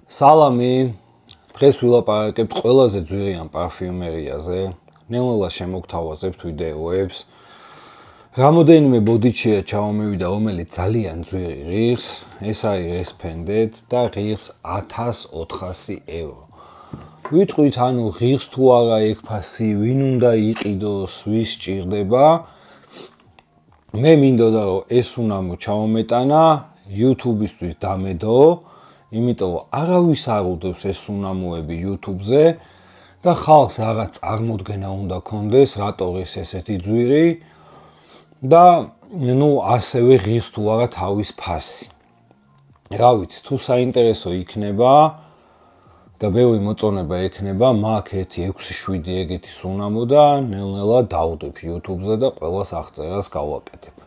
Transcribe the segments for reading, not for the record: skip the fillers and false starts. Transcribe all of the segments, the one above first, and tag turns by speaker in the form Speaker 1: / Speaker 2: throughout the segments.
Speaker 1: სალამი, დღეს ვილაპარაკებთ ყველაზე ძვირიან პარფიუმერიაზე, ნელ-ნელა შემოგთავაზებთ ვიდეოებს. Რამოდენიმე ბოდიჩია ჩავამოვიდა, რომელიც ძალიან ძვირი ღირს, ეს არის Responded და ღირს 1400 евро. ვიტყვით, ანუ ღირს თუ არა ეგ-ფასი, ვინ უნდა იყიდოს, ვის ჭირდება. მე მინდოდა რომ ეს უნამო ჩავამეტანა YouTube-ისთვის დამედო. იმიტომ არავის არ უდევს ეს უნამოები YouTube-ზე და ხალხს რაღაც წარმოდგენა უნდა კონდეს, რატო ღირს ესეთი ძვირი და ასევე ღირს თუ არა თავის ფასი. რა ვიცი, თუ საინტერესო იქნება და ბევრი მოწონება ექნება, მაგ 1-6-7 ეგეთის უნამო და ნელ-ნელა დავდებ YouTube-ზე და ყველას აღწერას გავაკეთებ.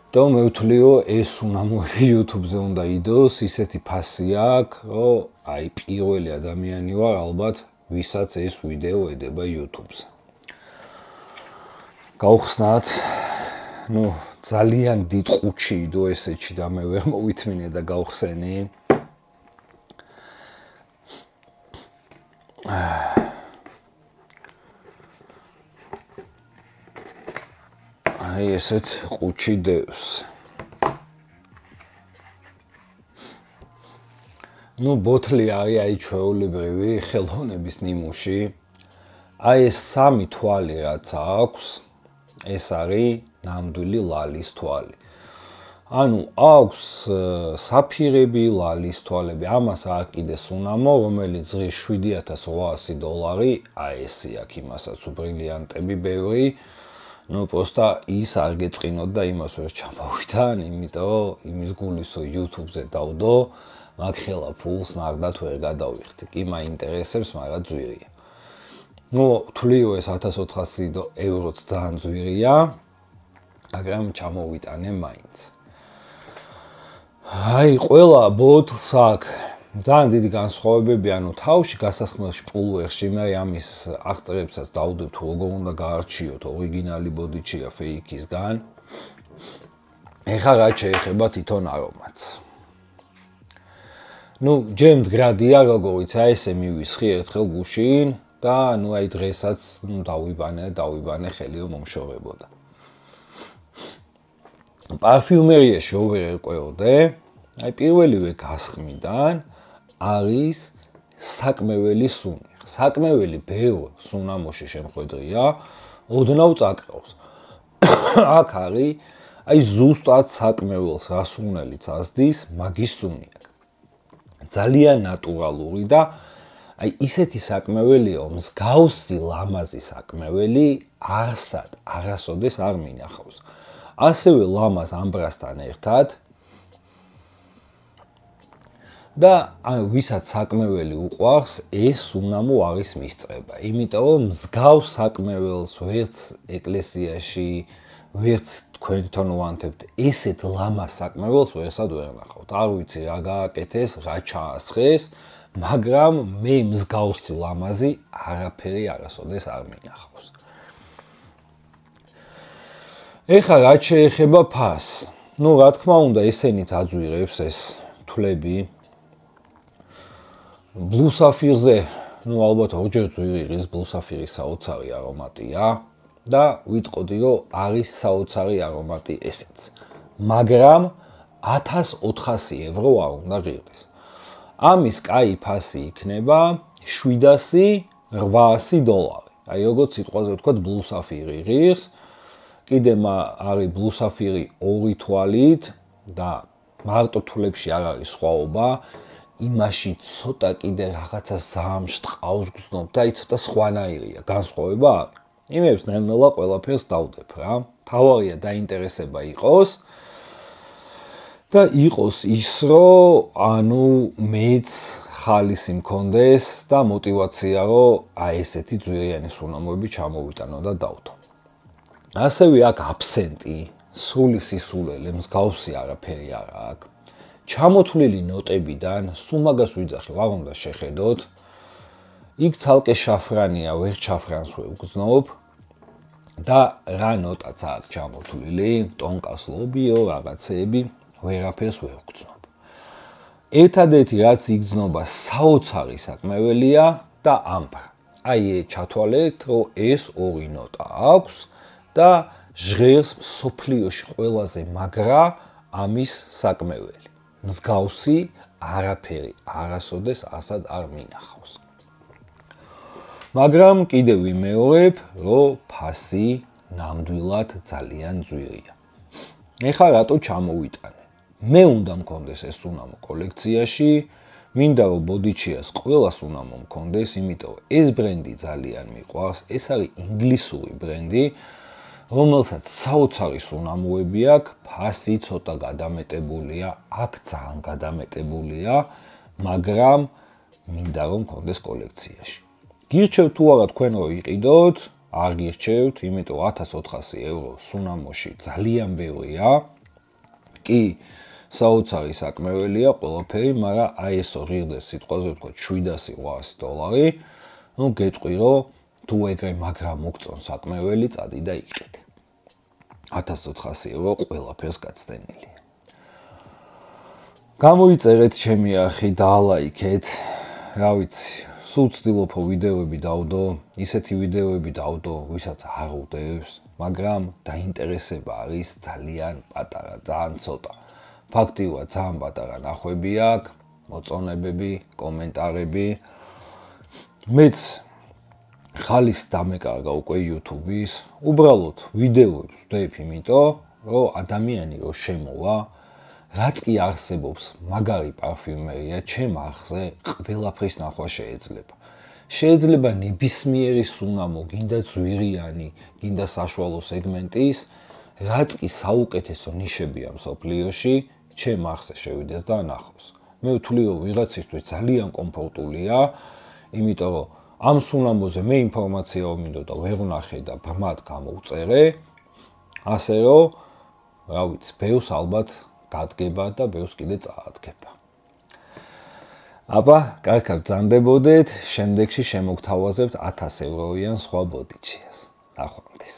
Speaker 1: და მე ვთვლიო ეს უნამოები YouTube-ზე უნდა იდოს, ისეთი ფასი აქვს, რომ აი პირველი ადამიანი ვარ ალბათ, ვისაც ეს ვიდეო ედება YouTube-ზე. გავხსნათ, ძალიან დიდ ყუთში იდო ესეჩი და მე ვერ მოვითმინე და გავხსენი. აი ესეთ ყუთში დევს. ბოთლი არის აი ჩვეულებრივი ხელოვნების ნიმუში. აი ეს 3 თვალი რაც აქვს, ეს არის ნამდვილი ლალის თვალი. ანუ აქვს საფირები, ლალის თვალები, ამას აქვს კიდეს უნამო, რომელიც ღირს $7,800, აი ესე აქვს იმასაც უბრილიანტები ბევრი. Просто ის არ გეწყინოთ და იმას ვერ ჩამოვიდან, იმიტომ იმის გულისო YouTube-ზე დავდო, მაგ ხელა ფულს ნარდად ვერ გადავიხდი. კი მაინტერესებს, მაგრამ ძვირია. თვლიო ეს 1400 ევროც ძალიან ძვირია, მაგრამ ჩამოვიტანე მაინც. აი, ყველა ბოთლს აქვს ძალიან დიდი განსხვავებები, ანუ თავში გასახმელში პულვერში მე ამის აღწერებსაც დავდებ თუ როგორ უნდა გაარჩიოთ ორიგინალი ბოდიჩია ფეიქისგან. ეხლა რა შეეხება თვითონ არომატს. ჯერ მდგრადია როგორიც აი ესე მივისხი ერთხელ გუშინ და აი დღესაც დავიბანე ხელი რომ მომშორებოდა. პარფიუმერიაში ვერ ერკვეოდე, აი პირველივე გასხმიდან არის საკმეველი სუნი. საკმეველი ბევრ სუნამოში შემხედრია, ოდნავ წაკრავს. აქ არის აი ზუსტად საკმეველს რა სუნელიც ასდის, მაგის სუნი აქვს. ძალიან ნატურალური და აი ისეთი საკმეველია, მსგავსი ლამაზი საკმეველი არასოდეს არ მინახავს. ასევე ლამაზ ამბრასთან ერთად და ვისაც საკმეველი უყვარს, ეს უნამო არის მისწრება. იმიტომ რომ მსგავს საკმეველს ვერც ეკლესიაში, ვერც თქვენთან ვანთებთ, ესეთ ლამაზ საკმეველს ვერსად ვერ ნახავთ. არ ვიცი რა გააკეთეს, რა ჩაასხეს, მაგრამ მე მსგავსი ლამაზი არაფერი არასოდეს არ მინახავს. ეხლა რა შეეხება ფასს. რა თქმა უნდა, ესენიც აძვირებს ეს თვლები. Blue Sapphire-ზე, ალბათ ორჯერ ძვირი ღირს Blue Sapphire-ის საოცარი არომატია და ვიტყოდი, რომ არის საოცარი არომატი ესეც. მაგრამ 1400 евро არ უნდა ღირდეს. ამის კაი ფასი იქნება $700-800. აი როგორც სიტყვაზე ვთქვათ, Blue Sapphire ღირს. კიდე არის Blue Sapphire 2 თვალით და მარტო თვლებში არ არის სხვაობა. იმაში ცოტა კიდე რაღაცა ზამშ ტყავს გრძნობ და აი ცოტა სხვანაირია, განსხვავება არის. იმებს ნელ-ნელა ყველაფერს დავდებ რა. თავარია დაინტერესება იყოს და იყოს ის, რომ მეც ხალისი მქონდეს და мотивация, რომ აი ესეთი ძვირიანი სუნამოები ჩამოვიტანო და დავდო. ასევე აქ აბსენტი, სრული სისულელე, მსგავსი არაფერი არ აქვს. ჩამოთვლილი ნოტებიდან სულ მაგას ვიძახი, არ უნდა შეხედოთ. იქ ცალკე შაფრანია, ვერ შაფრანს ვეგრძნობ და რა ნოტაც აქვს ჩამოთვლილი, ტონკას ლობიო, რაღაცეები, ვერაფერს ვერ ვგრძნობ. ერთადერთი რაც იგრძნობა საოცარი საკმეველია და ამბრა. აი ჩათვალეთ, რომ ეს ორი ნოტა აქვს და ჟღერს სოფლიოში ყველაზე მაგრა ამის საკმეველი. მსგავსი არაფერი არასოდეს ასად არ მინახავს. მაგრამ კიდევ ვიმეორებ, რომ ფასი ნამდვილად ძალიან ძვირია. ეხლა რატო ჩამოვიტანე? მე უნდა მქონდეს ეს სუნამო კოლექციაში, მინდა რომ ბოდიჩიას ყველას უნდა მომქონდეს, იმიტომ ეს ბრენდი ძალიან მიყვარს, ეს არის ინგლისური ბრენდი, რომელსაც საოცარი სუნამოები აქვს, ფასი ცოტა გადამეტებულია, აქ ძალიან გადამეტებულია, მაგრამ მინდა რომ მქონდეს კოლექციაში. გირჩევთ თუ არა თქვენ რომ იყიდოთ, არ გირჩევთ, იმიტომ 1400 евро სუნამოში ძალიან ბევრია. კი, საოცარი საკმეველია ყველაფერი, მაგრამ აი ესო ღირდეს სიტყვაზე ვთქვა $700-800. ნუ გეტყვი რომ თუ ეგრე მაგრა მოგწონ საკმეველი, წადი და იყიდე. 1400 евро ყველაფერს გაცდენილია. გამოიწერეთ ჩემი არხი, დაალაიქეთ, რა ვიცი, სულ ვცდილობ ვიდეოები დავდო, ისეთი ვიდეოები დავდო, ვისაც არ უდევს, მაგრამ დაინტერესება არის ძალიან პატარა, ძალიან ცოტა. ფაქტიურად ძალიან პატარა ნახვები აქვს, მოწონებები, კომენტარები. მეც ხალის დამეკარგა უკვე YouTube-ის, უბრალოდ ვიდეოებს ვდებ, იმიტომ რომ ადამიანი რო შემოვა, რაც კი არსებობს მაგარი პარფიუმერია, ჩემ არხზე ყველაფრის ნახვა შეიძლება. შეიძლება ნებისმიერი სუნამო, გინდა ძვირიანი, გინდა საშუალო სეგმენტის, რაც კი საუკეთესო ნიშებია მსოფლიოში, ჩემ არხზე შევიდეს და ნახოს. მე ვთვლი რომ ვიღაცისთვის ძალიან კომფორტულია, იმიტომ რომ ამ სუნამოზე მე ინფორმაცია ვმინდო და ვერ ვნახე და ბრმად გამოვწერე, ასე რომ, რა ვიცი, ბევრს ალბათ გადგება და ბევრს კიდე წაადგება. აბა, კარგად ბრძანდებოდეთ, შემდეგში შემოგთავაზებთ 1000 ევროიან სხვა ბოდიჩიას. ნახვამდის.